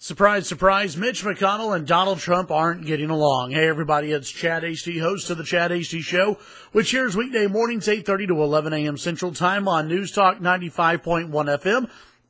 Surprise, surprise, Mitch McConnell and Donald Trump aren't getting along. Hey, everybody, it's Chad Hasty, host of the Chad Hasty Show, which airs weekday mornings 8:30 to 11 a.m. Central Time on News Talk 95.1 FM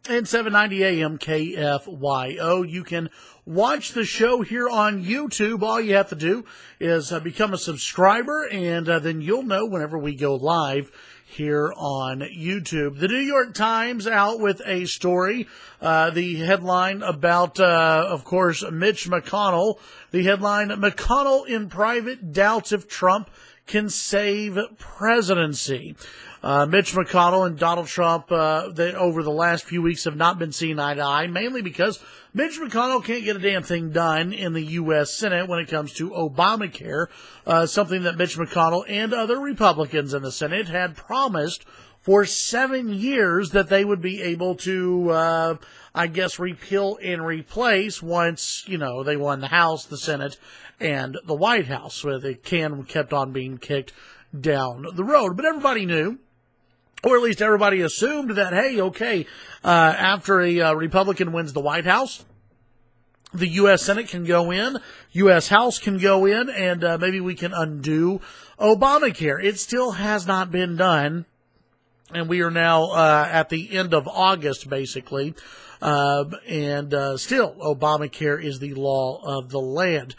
and 790 a.m. KFYO. You can watch the show here on YouTube. All you have to do is become a subscriber, and then you'll know whenever we go live here on YouTube. The New York Times out with a story, the headline about, of course, Mitch McConnell. The headline, McConnell in private doubts if Trump can save presidency. Mitch McConnell and Donald Trump, they, over the last few weeks, have not been seen eye to eye, mainly because Mitch McConnell can't get a damn thing done in the U.S. Senate when it comes to Obamacare, something that Mitch McConnell and other Republicans in the Senate had promised for 7 years that they would be able to, repeal and replace once, they won the House, the Senate, and the White House, where the can kept on being kicked down the road. But everybody knew, or at least everybody assumed, that, hey, okay, after a Republican wins the White House, the U.S. Senate can go in, U.S. House can go in, and maybe we can undo Obamacare. It still has not been done, and we are now at the end of August, basically, and still Obamacare is the law of the land.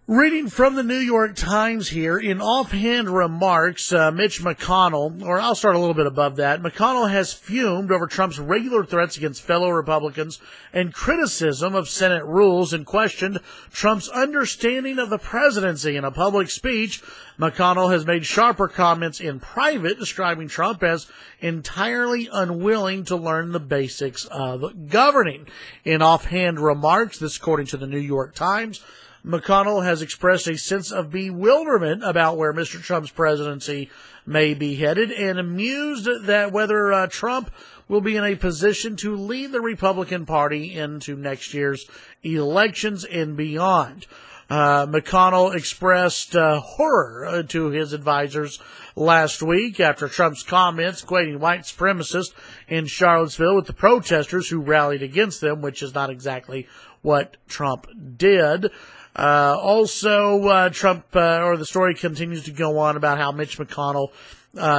Reading from the New York Times here, in offhand remarks, Mitch McConnell, or I'll start a little bit above that, McConnell has fumed over Trump's regular threats against fellow Republicans and criticism of Senate rules, and questioned Trump's understanding of the presidency. In a public speech, McConnell has made sharper comments in private, describing Trump as entirely unwilling to learn the basics of governing. In offhand remarks, this according to the New York Times, McConnell has expressed a sense of bewilderment about where Mr. Trump's presidency may be headed, and amused that whether Trump will be in a position to lead the Republican Party into next year's elections and beyond. McConnell expressed horror to his advisors last week after Trump's comments equating white supremacists in Charlottesville with the protesters who rallied against them, which is not exactly what Trump did. Trump, the story continues to go on about how Mitch McConnell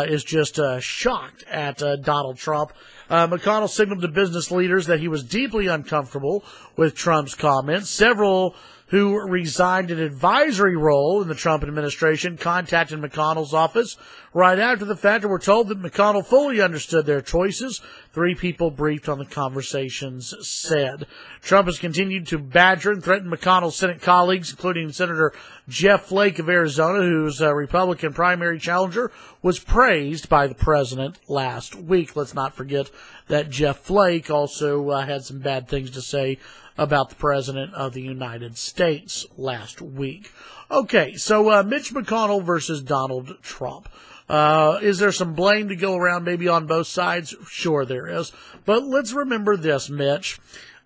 is just shocked at Donald Trump. McConnell signaled to business leaders that he was deeply uncomfortable with Trump's comments. Several who resigned an advisory role in the Trump administration contacted McConnell's office right after the fact and were told that McConnell fully understood their choices. 3 people briefed on the conversations said. Trump has continued to badger and threaten McConnell's Senate colleagues, including Senator Jeff Flake of Arizona, whose Republican primary challenger was praised by the president last week. Let's not forget that Jeff Flake also had some bad things to say about the President of the United States last week. Okay, so Mitch McConnell versus Donald Trump. Is there some blame to go around maybe on both sides? Sure there is. But let's remember this, Mitch.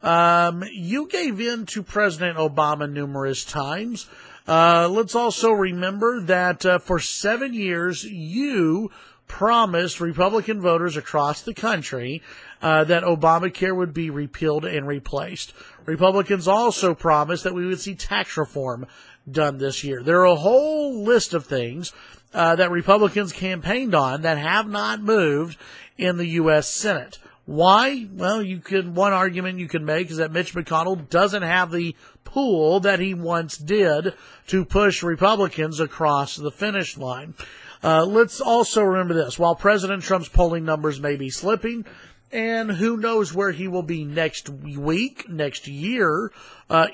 You gave in to President Obama numerous times. Let's also remember that for 7 years you promised Republican voters across the country that Obamacare would be repealed and replaced. Republicans also promised that we would see tax reform done this year. There are a whole list of things that Republicans campaigned on that have not moved in the U.S. Senate. Why? Well, one argument you can make is that Mitch McConnell doesn't have the pull that he once did to push Republicans across the finish line. Let's also remember this. While President Trump's polling numbers may be slipping, and who knows where he will be next week, next year,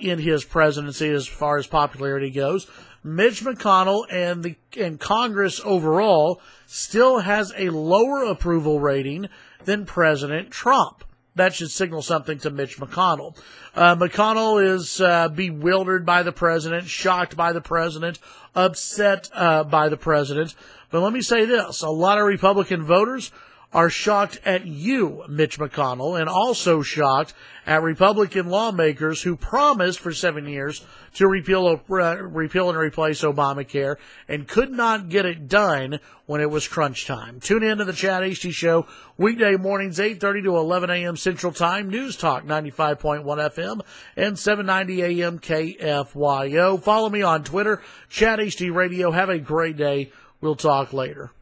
in his presidency as far as popularity goes, Mitch McConnell and Congress overall still has a lower approval rating than President Trump. That should signal something to Mitch McConnell. McConnell is bewildered by the president, shocked by the president, upset by the president. But let me say this. A lot of Republican voters are shocked at you, Mitch McConnell, and also shocked at Republican lawmakers who promised for 7 years to repeal and replace Obamacare and could not get it done when it was crunch time. Tune in to the Chad Hasty Show weekday mornings, 8:30 to 11 a.m. Central Time, News Talk 95.1 FM and 790 a.m. KFYO. Follow me on Twitter, Chad Hasty Radio. Have a great day. We'll talk later.